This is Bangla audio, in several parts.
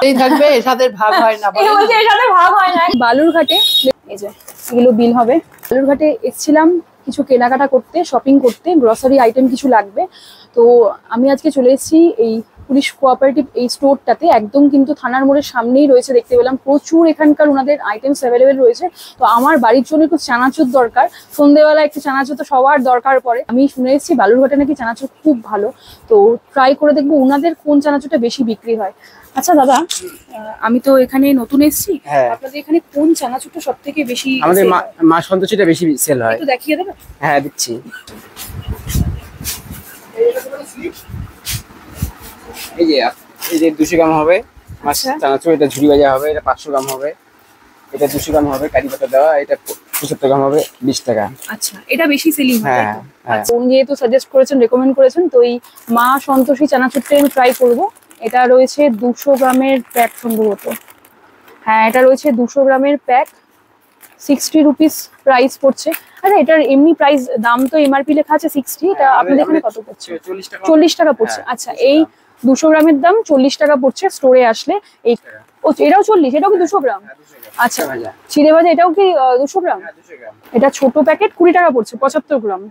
এই থাকবে, এর সাথে ভাগ হয় না, এই বলছে এর সাথে ভাগ হয় না। বালুরঘাটে এই যে এগুলো বিল হবে। বালুরঘাটে এসেছিলাম কিছু কেনাকাটা করতে, শপিং করতে, গ্রসারি আইটেম কিছু লাগবে। তো আমি আজকে চলে এসেছি এই পুলিশ কোঅপারেটিভ এই স্টোরটাতে, একদম কিন্তু থানার মোড়ের সামনেই রয়েছে। দেখতে পেলাম প্রচুর এখানকার ওনাদের আইটেমস অ্যাভেলেবেল রয়েছে। তো আমার বাড়ির জন্য একটু চানাচুর দরকার, সন্ধ্যেবেলা একটু চানাচুর তো সবার দরকার পড়ে। আমি শুনে এসেছি বালুরঘাটে নাকি চানাচুর খুব ভালো, তো ট্রাই করে দেখবো ওনাদের কোন চানাচুরটা বেশি বিক্রি হয়। আচ্ছা দাদা, আমি তো এখানে নতুন এসেছি, আপনাদের এখানে কোন চানাচুরটা সব থেকে বেশি? আমাদের মা সন্তোষীটা বেশি সেল হয়। একটু দেখিয়ে দেবেন? হ্যাঁ দিচ্ছি। এই যে 200 গ্রাম হবে মাছ চানাচুর, এটা ঝুড়ি ভাজা হবে, এটা 500 গ্রাম হবে, এটা 200 গ্রাম হবে কারি পাতা দেওয়া, এটা 75 গ্রাম হবে 20 টাকা। আচ্ছা, এটা বেশি সেলিং হয়? হ্যাঁ হ্যাঁ। উনি যেহেতু সাজেস্ট করেছেন, রেকমেন্ড করেছেন, তো এই মা সন্তোষী চানাচুরটা আমি ট্রাই করবো। এটা রয়েছে 200 গ্রামের প্যাক সম্ভবত। হ্যাঁ, এটা রয়েছে 200 গ্রামের প্যাক, 60 রুপিস প্রাইস পড়ছে। আচ্ছা, এটার এমনি প্রাইস দাম তো এমআরপি লেখা আছে 60, এটা আপনাদের এখানে কত পড়ছে? 40 টাকা পড়ছে। আচ্ছা, এই 200 গ্রামের দাম 40 টাকা পড়ছে স্টোরে আসলে। এই এটাও 40, এটাও কি 200 গ্রাম? আচ্ছা, চিড়ে ভাজা এটাও কি 200 গ্রাম? এটা ছোট প্যাকেট 20 টাকা পড়ছে, 75 গ্রাম।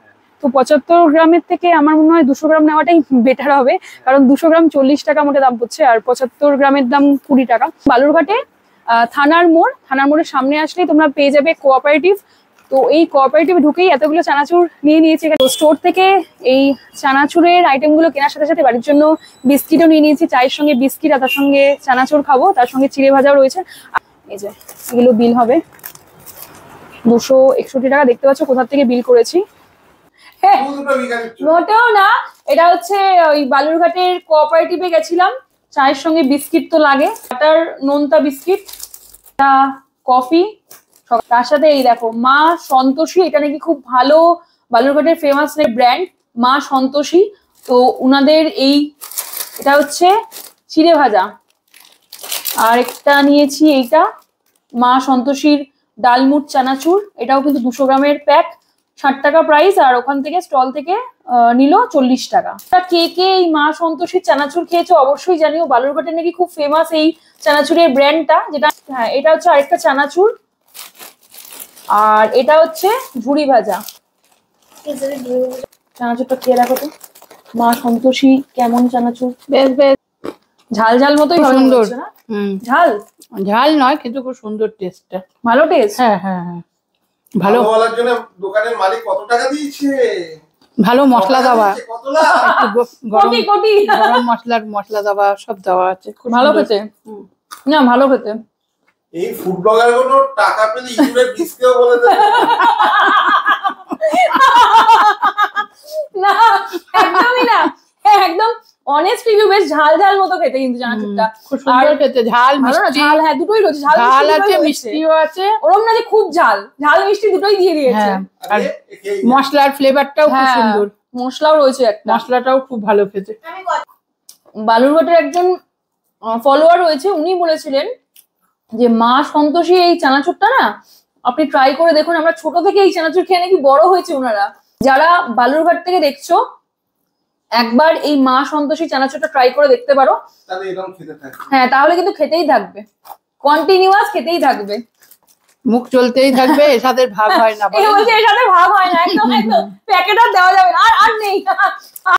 তো 75 গ্রামের থেকে আমার মনে হয় 200 গ্রাম নেওয়াটাই বেটার হবে, কারণ 200 গ্রাম 40 টাকা মোটে দাম পড়ছে, আর 75 গ্রামের দাম 20 টাকা। বালুরঘাটে থানার মোড়ের সামনে আসলেই তোমরা পেয়ে যাবে কোঅপারেটিভ। তো এই কোঅপারেটিভে ঢুকেই এতগুলো চানাচুর নিয়ে নিয়েছি। স্টোর থেকে এই চানাচুরের আইটেমগুলো কেনার সাথে সাথে বাড়ির জন্য বিস্কিটও নিয়ে নিয়েছি। চায়ের সঙ্গে বিস্কিট আর তার সঙ্গে চানাচুর খাবো, তার সঙ্গে চিড়ে ভাজাও রয়েছে। এই যে এগুলো বিল হবে 261 টাকা। দেখতে পাচ্ছ কোথা থেকে বিল করেছি। মোটেও না, এটা হচ্ছে ওই বালুরঘাটের কোঅপারেটিভে গেছিলাম, চায়ের সঙ্গে বিস্কিট তো লাগে, বাটার নোনতা বিস্কিট, কফি, তার সাথে এই দেখো মা সন্তোষী, এটা নাকি খুব ভালো বালুরঘাটের ফেমাস ব্র্যান্ড মা সন্তোষী। তো উনাদের এটা হচ্ছে চিড়ে ভাজা। আর একটা নিয়েছি এইটা মা সন্তোষীর ডালমুট চানাচুর, এটাও কিন্তু 200 গ্রামের প্যাক, 60 টাকা প্রাইস। আর ওখান থেকে স্টল থেকে নিল 40 টাকা। কে কে এই মা সন্তোষীর চানাচুর খেয়েছো অবশ্যই জানিও। বালুরঘাটে নাকি খুব ফেমাস এই চানাচুরের ব্র্যান্ডটা, যেটা হ্যাঁ এটা হচ্ছে আরেকটা চানাচুর। আর এটা হচ্ছে ঝুড়ি ভাজা। চানাচুরটা খেয়ে দেখো তো মা সন্তোষী কেমন চানাচুর। বেশ বেশ ঝাল ঝাল মতোই সুন্দর। ঝাল ঝাল নয়, কিন্তু খুব সুন্দর টেস্টটা। ভালো টেস্ট। হ্যাঁ হ্যাঁ হ্যাঁ, ভালো বলার জন্য দোকানের মালিক কত টাকা দিয়েছে। ভালো মশলা দেওয়া, গরম মশলা দেওয়া, সব দেওয়া আছে, ভালো খেতে। না ভালো খেতে। এই ফুড ব্লগার গুলো টাকা পেলে ইউটিউবে ডিসকেও বলে দেয়। না একদমই না, একদম অনেস্ট রিভিউ। বেশ ঝাল ঝাল মতো খেতে কিন্তু চানাচুরটা, খুব সুন্দর খেতে। ঝাল মিষ্টি, ঝাল হ্যাঁ দুটোই রয়েছে, ঝাল আছে মিষ্টিও আছে। ওরম না যে খুব ঝাল মিষ্টি দুটোই দিয়ে দিয়েছে। আর মশলার ফ্লেভারটাও খুব সুন্দর, মশলাও রয়েছে একটা, মশলাটাও খুব ভালো খেতে। বালুরঘাটের একজন ফলোয়ার রয়েছে, উনি বলেছিলেন যে মা সন্তোষী এই চানাচুরটা না আপনি ট্রাই করে দেখুন। আমরা ছোট থেকে এই চানাচুর খেয়ে নাকি বড় হয়েছে ওনারা। যারা বালুরঘাট থেকে দেখছো একবার এই মা সন্তোষী চানাচুরটা ট্রাই করে দেখতে পারো, হ্যাঁ তাহলে কিন্তু খেতেই থাকবে, কন্টিনিউয়াস খেতেই থাকবে, মুখ চলতেই থাকবে, এর সাথে ভাগ হয় না। এর সাথে ভাগ হয় না, একদম একদম প্যাকেট আর দেওয়া যাবে না, আর নেই।